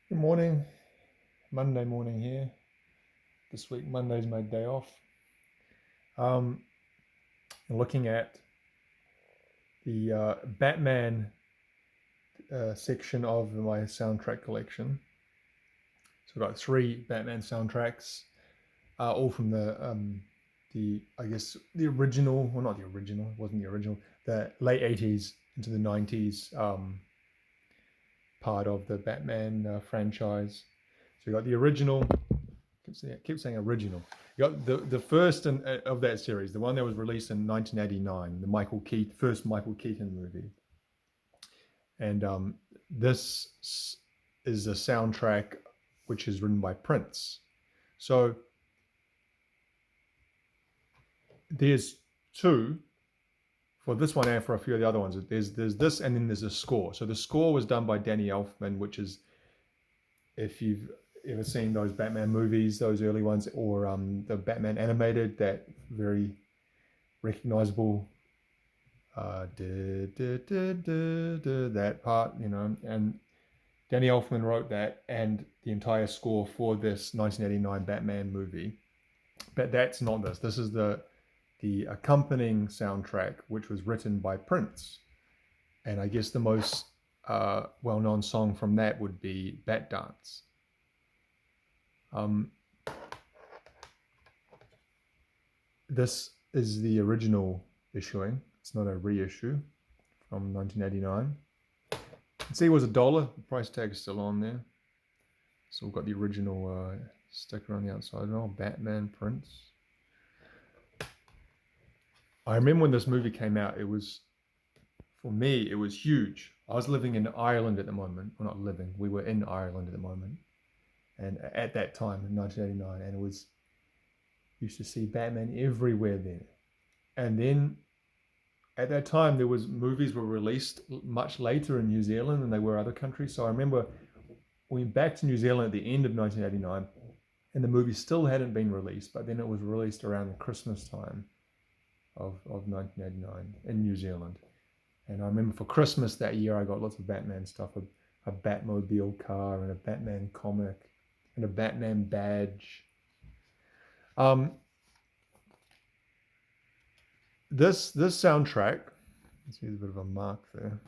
Good morning. Monday morning here. This week, Monday's my day off. Um, Looking at the Batman section of my soundtrack collection. So I've got three Batman soundtracks, all from the I guess the original, well not the original, it wasn't the original, the late '80s into the '90s part of the Batman franchise. So you got the original. Keep saying original. You got the first of that series, the one that was released in 1989, the first Michael Keaton movie, and this is a soundtrack which is written by Prince. So there's two for this one and for a few of the other ones. There's this and then there's a score. So the score was done by Danny Elfman, which is, if you've ever seen those Batman movies, those early ones, or the Batman animated, that very recognizable that part, and Danny Elfman wrote that and the entire score for this 1989 Batman movie. But that's not this. This is the accompanying soundtrack, which was written by Prince. And I guess the most well-known song from that would be Bat Dance. This is the original issuing. It's not a reissue from 1989. You can see it was $1. The price tag is still on there. So we've got the original sticker on the outside. Oh, Batman Prince. I remember when this movie came out, for me, it was huge. I was living in Ireland at the moment. Well, not living. We were in Ireland at the moment. And at that time, in 1989, and it was, used to see Batman everywhere then. And then at that time, movies were released much later in New Zealand than they were other countries. So I remember we went back to New Zealand at the end of 1989, and the movie still hadn't been released, but then it was released around the Christmas time of 1989 in New Zealand. And I remember for Christmas that year, I got lots of Batman stuff, a Batmobile car and a Batman comic and a Batman badge. This soundtrack, let's see, there's a bit of a mark there.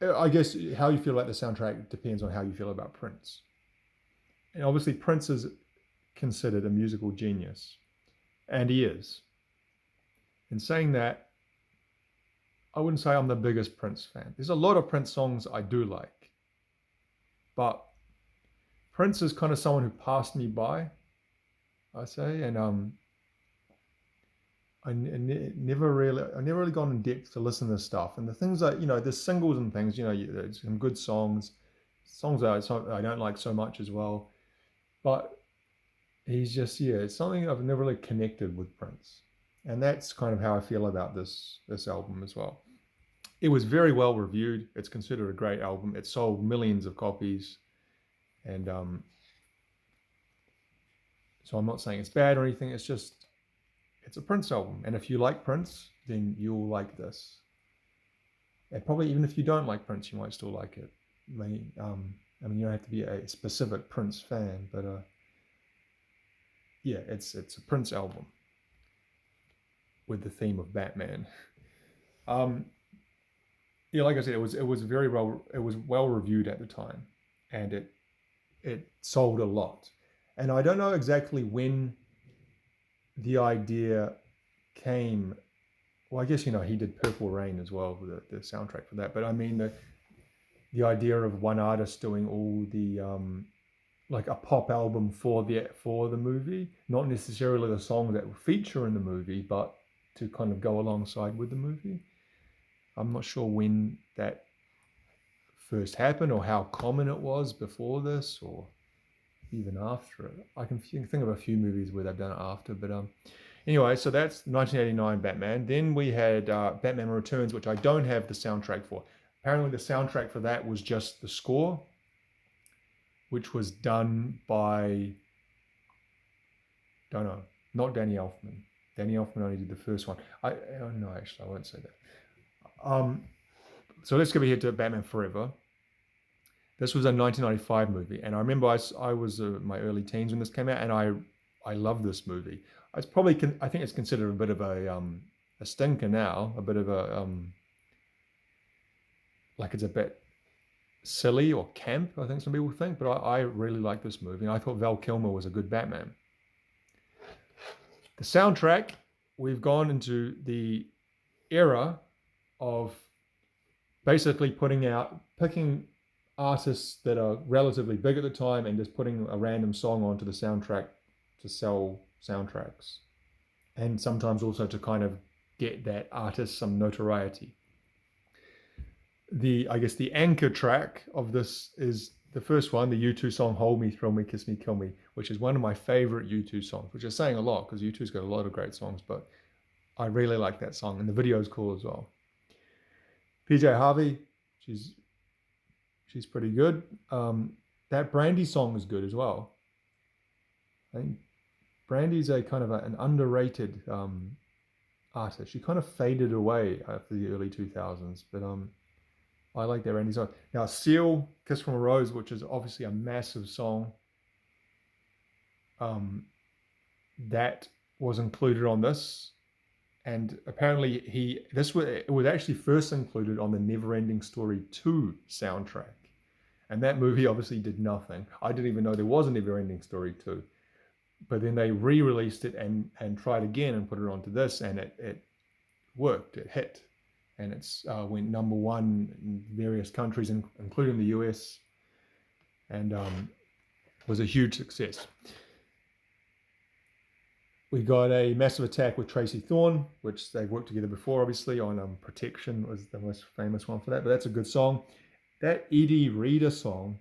I guess how you feel about the soundtrack depends on how you feel about Prince. And obviously, Prince is considered a musical genius, and he is. In saying that, I wouldn't say I'm the biggest Prince fan. There's a lot of Prince songs I do like, but Prince is kind of someone who passed me by, I say, and I never really gone in depth to listen to stuff. And the things that, there's singles and things, there's some good songs that I don't like so much as well. But he's just, it's something I've never really connected with Prince. And that's kind of how I feel about this album as well. It was very well reviewed. It's considered a great album. It sold millions of copies. And so I'm not saying it's bad or anything. It's just, it's a Prince album. And if you like Prince, then you'll like this. And probably even if you don't like Prince, you might still like it. I mean, you don't have to be a specific Prince fan, but yeah, it's a Prince album with the theme of Batman. Yeah, like I said, it was well reviewed at the time, and it sold a lot. And I don't know exactly when the idea came. Well, I guess he did Purple Rain as well, the soundtrack for that. But I mean the idea of one artist doing all the like a pop album for the movie, not necessarily the songs that will feature in the movie, but to kind of go alongside with the movie. I'm not sure when that first happened or how common it was before this or even after it. I can think of a few movies where they've done it after, but anyway, so that's 1989 Batman. Then we had Batman Returns, which I don't have the soundtrack for. Apparently the soundtrack for that was just the score, which was done by, don't know, not Danny Elfman. Danny Elfman only did the first one. No, actually, I won't say that. So let's go ahead to Batman Forever. This was a 1995 movie, and I remember I was my early teens when this came out, and I love this movie. It's probably I think it's considered a bit of a stinker now, a bit of a like it's a bit silly or camp. I think some people think, but I really like this movie, and I thought Val Kilmer was a good Batman. The soundtrack, we've gone into the era of basically picking artists that are relatively big at the time and just putting a random song onto the soundtrack to sell soundtracks, and sometimes also to kind of get that artist some notoriety. I guess the anchor track of this is the first one, the U2 song "Hold Me, Thrill Me, Kiss Me, Kill Me," which is one of my favorite U2 songs, which is saying a lot because U2's got a lot of great songs, but I really like that song, and the video is cool as well. PJ Harvey, she's pretty good. That Brandy song is good as well. I think Brandy's a kind of an underrated artist. She kind of faded away after the early 2000s, but I like that Brandy song. Now, Seal, "Kiss from a Rose," which is obviously a massive song, that was included on this. And apparently it was actually first included on the Neverending Story 2 soundtrack. And that movie obviously did nothing. I didn't even know there was a Neverending Story 2. But then they re-released it and tried again and put it onto this, and it worked. It hit. And it's went number one in various countries, including the US, and was a huge success. We got a Massive Attack with Tracy Thorn, which they've worked together before, obviously, on Protection was the most famous one for that, but that's a good song. That Eddie Reader song,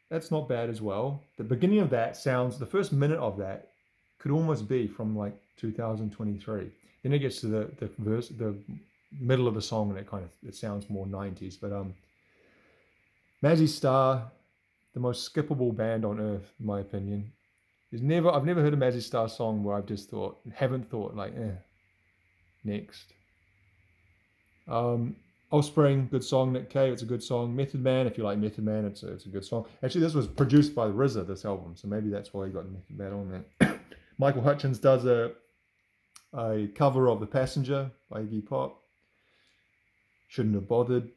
that's not bad as well. The beginning of that sounds, the first minute of that could almost be from like 2023. Then it gets to the verse, the middle of the song, and it sounds more 90s. But Mazzy Star, the most skippable band on earth, in my opinion. I've never heard a Mazzy Star song where I've just haven't thought like, next. Offspring, good song. Nick Cave, it's a good song. Method Man, if you like Method Man, it's a good song. Actually, this was produced by RZA, this album, so maybe that's why he got Method Man on there. Michael Hutchins does a cover of The Passenger by Iggy Pop. Shouldn't Have Bothered.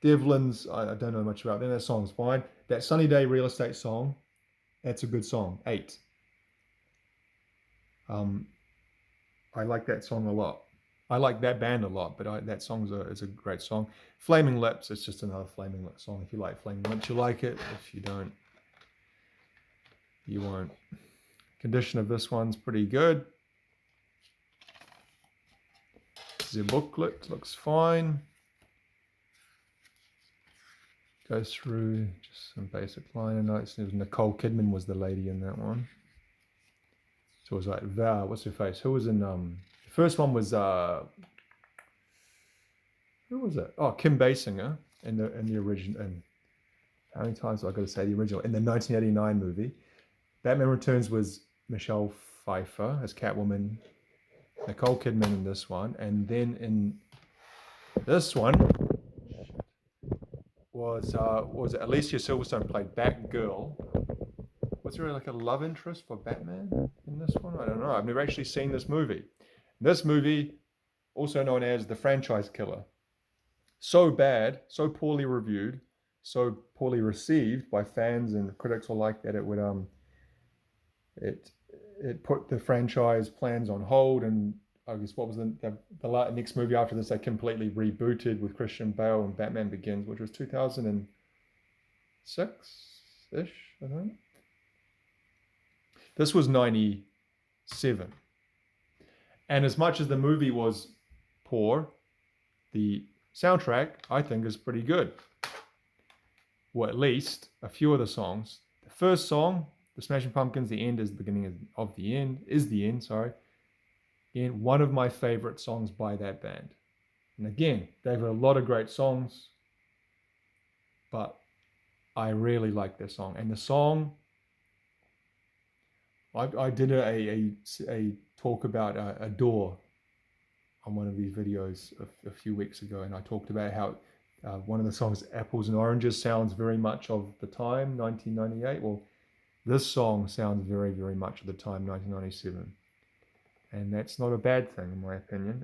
Devlin's, I don't know much about them. That song's fine. That Sunny Day Real Estate song, that's a good song. 8. I like that song a lot. I like that band a lot, but that song is a great song. Flaming Lips, it's just another Flaming Lips song. If you like Flaming Lips, you like it. If you don't, you won't. Condition of this one's pretty good. The booklet looks fine. Go through just some basic liner notes. There was Nicole Kidman was the lady in that one. So it was like Val, what's her face? Who was in the first one was who was it? Oh, Kim Basinger in the original. And how many times have I got to say the original? In the 1989 movie, Batman Returns was Michelle Pfeiffer as Catwoman, Nicole Kidman in this one, and then in this one was Alicia Silverstone played Batgirl. Was there like a love interest for Batman in this one? I don't know. I've never actually seen this movie. This movie, also known as The Franchise Killer, so bad, so poorly reviewed, so poorly received by fans and critics alike that it would it put the franchise plans on hold. And I guess what was the next movie after this? They completely rebooted with Christian Bale and Batman Begins, which was 2006-ish, I think. This was 97. And as much as the movie was poor, the soundtrack, I think, is pretty good. Or at least a few of the songs. The first song, The Smashing Pumpkins, The End is the beginning of the end, And one of my favorite songs by that band. And again, they've got a lot of great songs, but I really like this song. And the song, I did a talk about a door on one of these videos a few weeks ago, and I talked about how One of the songs, Apples and Oranges, sounds very much of the time, 1998. Well, this song sounds very, very much of the time, 1997. And that's not a bad thing, in my opinion.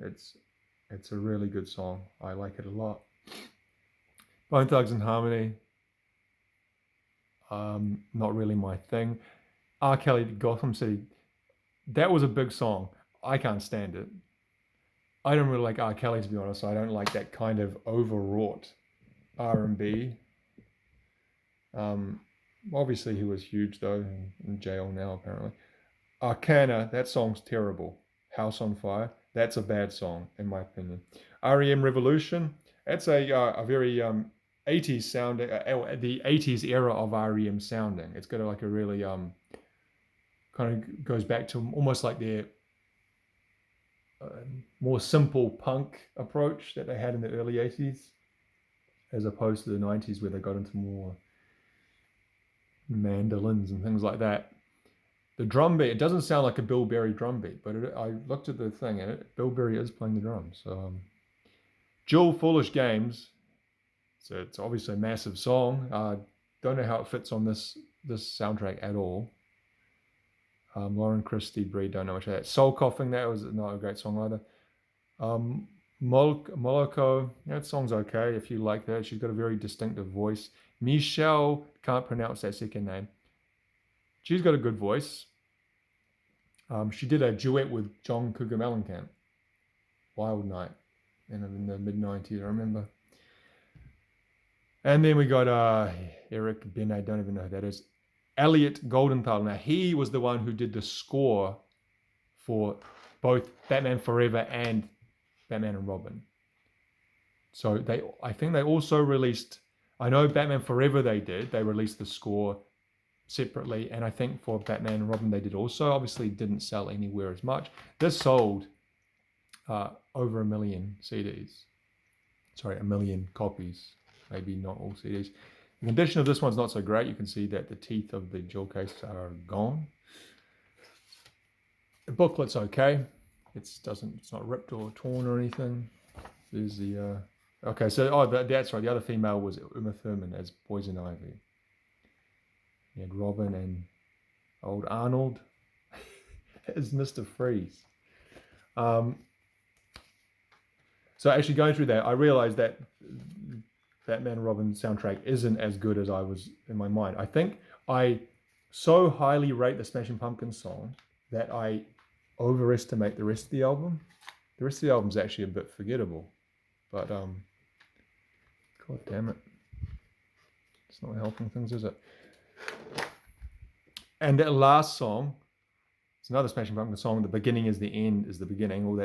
It's a really good song. I like it a lot. Bone Thugs and Harmony, not really my thing. R. Kelly, Gotham City, that was a big song. I can't stand it. I don't really like R. Kelly, to be honest. I don't like that kind of overwrought R&B. Obviously, he was huge, though, in jail now, apparently. Arcana, that song's terrible. House on Fire, that's a bad song, in my opinion. REM Revolution, that's a very 80s sounding, the 80s era of REM sounding. It's got like a really, kind of goes back to almost like their more simple punk approach that they had in the early 80s, as opposed to the 90s where they got into more mandolins and things like that. The drum beat, it doesn't sound like a Bill Berry drum beat, but I looked at the thing and Bill Berry is playing the drums. So, Jewel, Foolish Games, so it's obviously a massive song. Don't know how it fits on this soundtrack at all. Lauren Christie, Bree, don't know much of that. Soul Coughing, that was not a great song either. Moloko, that song's okay if you like that. She's got a very distinctive voice. Michelle, can't pronounce that second name. She's got a good voice. She did a duet with John Cougar Mellencamp, Wild Night, in the mid-90s, I remember. And then we got Eric Ben, I don't even know who that is. Elliot Goldenthal. Now, he was the one who did the score for both Batman Forever and Batman and Robin. So I think they also released, I know Batman Forever they released the score separately, and I think for Batman and Robin they did also. Obviously didn't sell anywhere as much. This sold over 1 million CDs. Sorry, 1 million copies, maybe not all CDs. The condition of this one's not so great. You can see that the teeth of the jewel case are gone. The booklet's okay. It's not ripped or torn or anything. There's the okay. So that's right. The other female was Uma Thurman as Poison Ivy. You had Robin and old Arnold as Mr. Freeze. So actually going through that, I realized that Batman and Robin soundtrack isn't as good as I was in my mind. I think I so highly rate the Smashing Pumpkins song that I overestimate the rest of the album. The rest of the album's actually a bit forgettable. But god damn it. It's not helping things, is it? And that last song, it's another Smashing Pumpkins song. The beginning is the end is the beginning. Oh,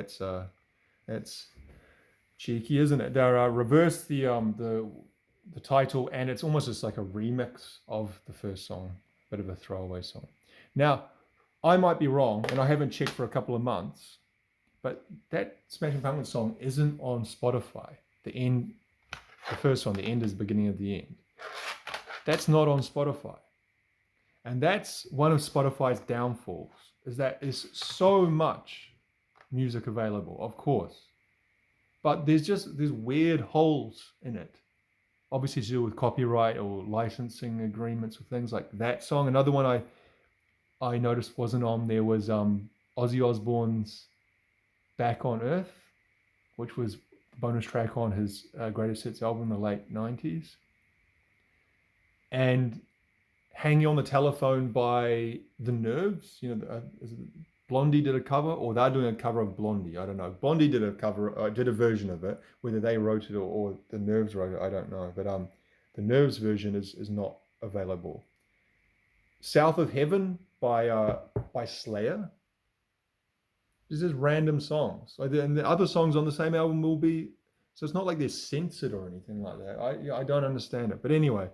that's cheeky, isn't it? They reversed the title, and it's almost just like a remix of the first song, bit of a throwaway song. Now, I might be wrong, and I haven't checked for a couple of months, but that Smashing Pumpkins song isn't on Spotify. The first one, the end is the beginning of the end. That's not on Spotify. And that's one of Spotify's downfalls, is that there's so much music available, of course. But there's weird holes in it. Obviously to do with copyright or licensing agreements or things like that song. Another one I noticed wasn't on there was Ozzy Osbourne's Back on Earth, which was the bonus track on his Greatest Hits album in the late 90s. And Hanging on the Telephone by The Nerves, Blondie did a cover, or they're doing a cover of Blondie. I don't know. Blondie did a cover, did a version of it. Whether they wrote it or the Nerves wrote it, I don't know. But the Nerves version is not available. South of Heaven by Slayer. This is random songs. And the other songs on the same album will be. So it's not like they're censored or anything like that. I don't understand it. But anyway,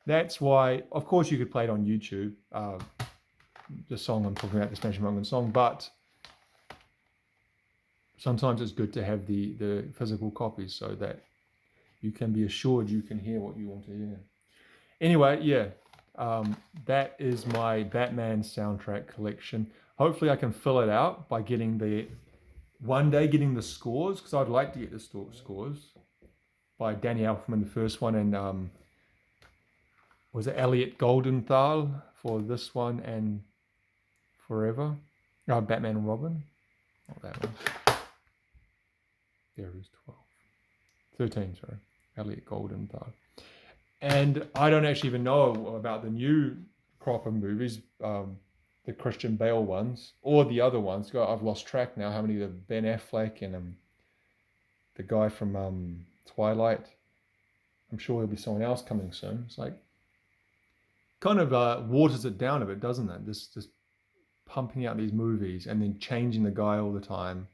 that's why. Of course, you could play it on YouTube. The song I'm talking about, the Smashing Pumpkins song, but sometimes it's good to have the physical copies so that you can be assured you can hear what you want to hear. Anyway, yeah, that is my Batman soundtrack collection. Hopefully I can fill it out by getting the scores, because I'd like to get the scores by Danny Elfman, the first one, and was it Elliot Goldenthal for this one and Forever? No, Batman and Robin. Not that one. There is 12. 13, sorry. Elliot Goldenthal. And I don't actually even know about the new crop of movies, the Christian Bale ones, or the other ones. I've lost track now how many the Ben Affleck and the guy from Twilight. I'm sure there'll be someone else coming soon. It's like, kind of waters it down a bit, doesn't it? Just pumping out these movies and then changing the guy all the time.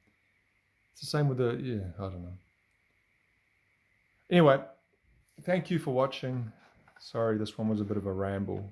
It's the same with I don't know. Anyway, thank you for watching. Sorry, this one was a bit of a ramble.